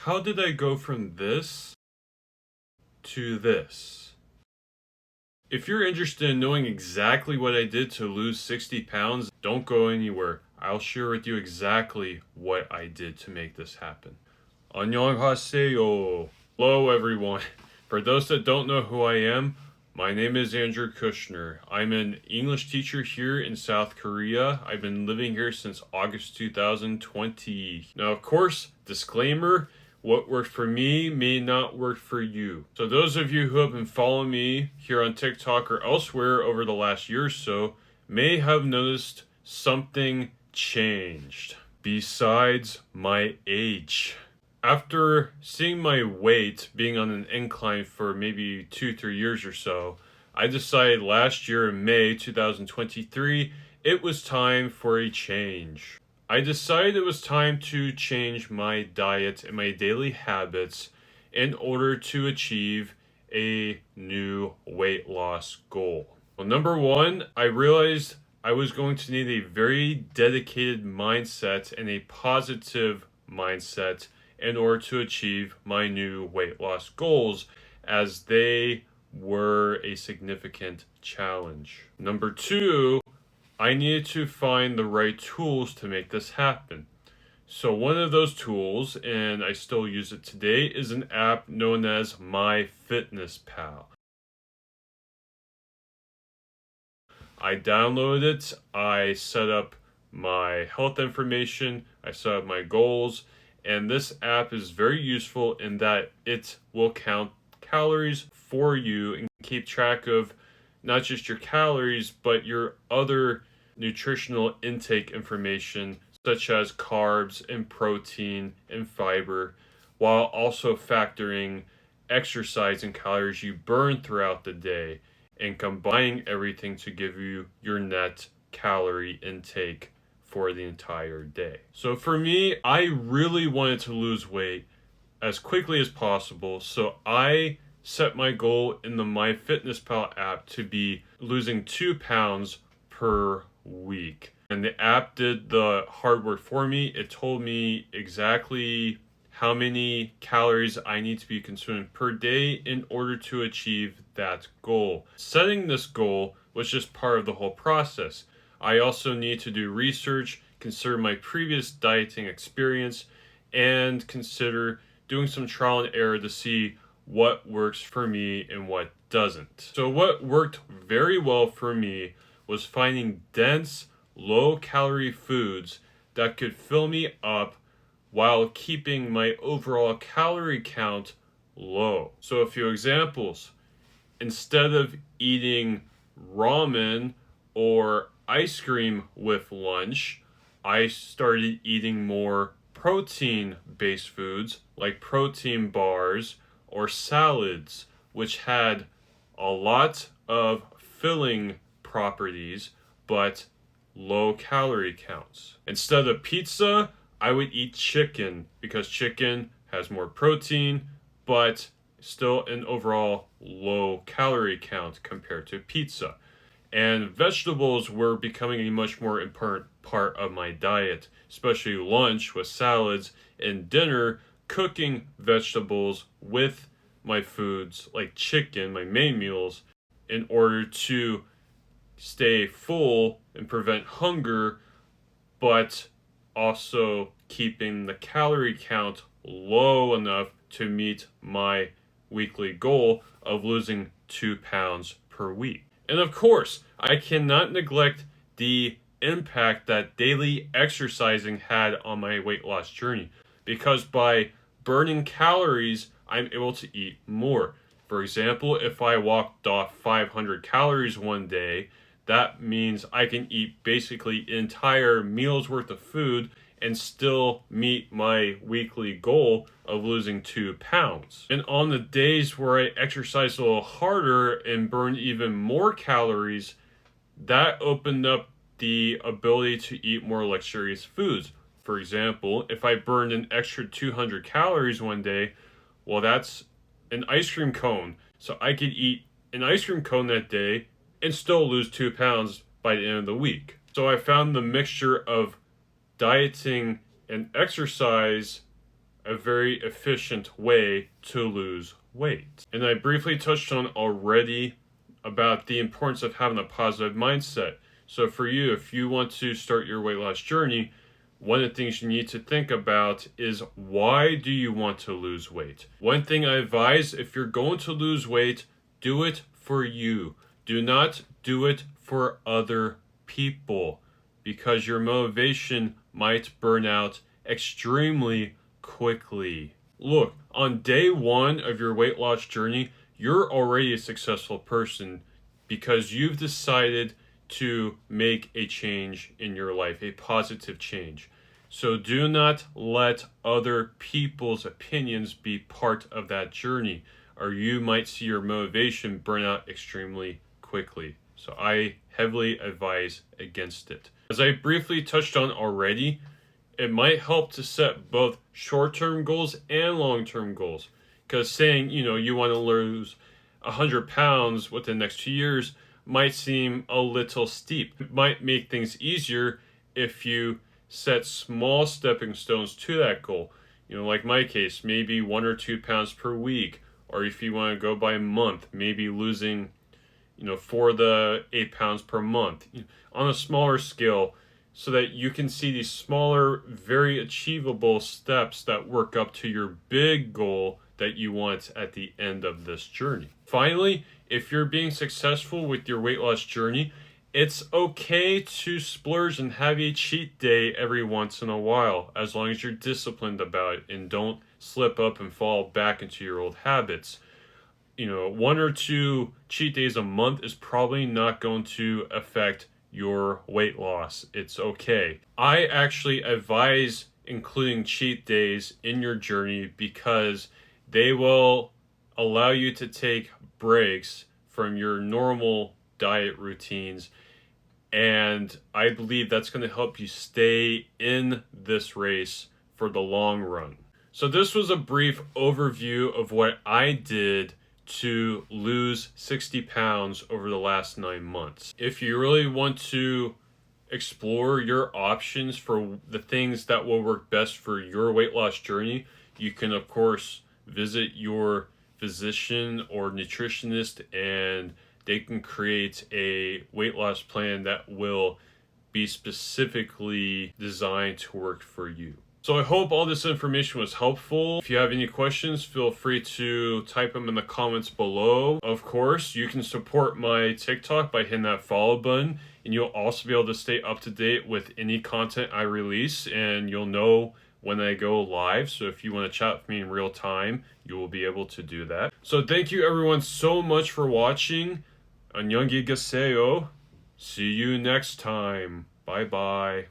how did I go from this to this? If you're interested in knowing exactly what I did to lose 60 pounds, don't go anywhere. I'll share with you exactly what I did to make this happen. 안녕하세요. Hello everyone. For those that don't know who I am, my name is Andrew Kushner. I'm an English teacher here in South Korea. I've been living here since August 2020. Now, of course, disclaimer, what worked for me may not work for you. So those of you who have been following me here on TikTok or elsewhere over the last year or so may have noticed something changed besides my age. After seeing my weight being on an incline for maybe 2-3 years or so, I decided last year in May 2023 it was time for a change. I decided it was time to change my diet and my daily habits in order to achieve a new weight loss goal. Well, number one, I realized I was going to need a very dedicated mindset and a positive mindset in order to achieve my new weight loss goals, as they were a significant challenge. Number two, I needed to find the right tools to make this happen. So one of those tools, and I still use it today, is an app known as MyFitnessPal. I downloaded it, I set up my health information, I set up my goals, and this app is very useful in that it will count calories for you and keep track of not just your calories, but your other nutritional intake information, such as carbs and protein and fiber, while also factoring exercise and calories you burn throughout the day and combining everything to give you your net calorie intake for the entire day. So for me, I really wanted to lose weight as quickly as possible, so I set my goal in the MyFitnessPal app to be losing 2 pounds per week. And the app did the hard work for me. It told me exactly how many calories I need to be consuming per day in order to achieve that goal. Setting this goal was just part of the whole process. I also need to do research, consider my previous dieting experience, and consider doing some trial and error to see what works for me and what doesn't. So what worked very well for me was finding dense, low-calorie foods that could fill me up while keeping my overall calorie count low. So a few examples. Instead of eating ramen or ice cream with lunch, I started eating more protein-based foods like protein bars or salads, which had a lot of filling properties but low calorie counts. Instead of pizza, I would eat chicken because chicken has more protein but still an overall low calorie count compared to pizza. And vegetables were becoming a much more important part of my diet, especially lunch with salads, and dinner cooking vegetables with my foods like chicken, my main meals, in order to stay full and prevent hunger, but also keeping the calorie count low enough to meet my weekly goal of losing 2 pounds per week. And of course, I cannot neglect the impact that daily exercising had on my weight loss journey, because by burning calories, I'm able to eat more. For example, if I walked off 500 calories one day, that means I can eat basically an entire meal's worth of food and still meet my weekly goal of losing 2 pounds. And on the days where I exercise a little harder and burn even more calories, that opened up the ability to eat more luxurious foods. For example, if I burned an extra 200 calories one day, well, that's an ice cream cone. So I could eat an ice cream cone that day and still lose 2 pounds by the end of the week. So I found the mixture of dieting and exercise a very efficient way to lose weight. And I briefly touched on already about the importance of having a positive mindset. So for you, if you want to start your weight loss journey, one of the things you need to think about is, why do you want to lose weight? One thing I advise, if you're going to lose weight, do it for you. Do not do it for other people, because your motivation might burn out extremely quickly. Look, on day one of your weight loss journey, you're already a successful person because you've decided to make a change in your life, a positive change. So do not let other people's opinions be part of that journey, or you might see your motivation burn out extremely quickly. So I heavily advise against it. As I briefly touched on already, it might help to set both short-term goals and long-term goals. Because saying, you want to lose 100 pounds within the next 2 years might seem a little steep. It might make things easier if you set small stepping stones to that goal. Like my case, maybe 1 or 2 pounds per week. Or if you want to go by month, maybe losing, 4 to 8 pounds per month on a smaller scale, so that you can see these smaller, very achievable steps that work up to your big goal that you want at the end of this journey. Finally, if you're being successful with your weight loss journey, it's okay to splurge and have a cheat day every once in a while, as long as you're disciplined about it and don't slip up and fall back into your old habits. 1 or 2 cheat days a month is probably not going to affect your weight loss. It's okay. I actually advise including cheat days in your journey because they will allow you to take breaks from your normal diet routines, and I believe that's going to help you stay in this race for the long run. So this was a brief overview of what I did to lose 60 pounds over the last 9 months. If you really want to explore your options for the things that will work best for your weight loss journey, you can of course visit your physician or nutritionist, and they can create a weight loss plan that will be specifically designed to work for you. So I hope all this information was helpful. If you have any questions, feel free to type them in the comments below. Of course, you can support my TikTok by hitting that follow button, and you'll also be able to stay up to date with any content I release, and you'll know when I go live. So if you want to chat with me in real time, you will be able to do that. So thank you everyone so much for watching. 안녕하세요. See you next time. Bye bye.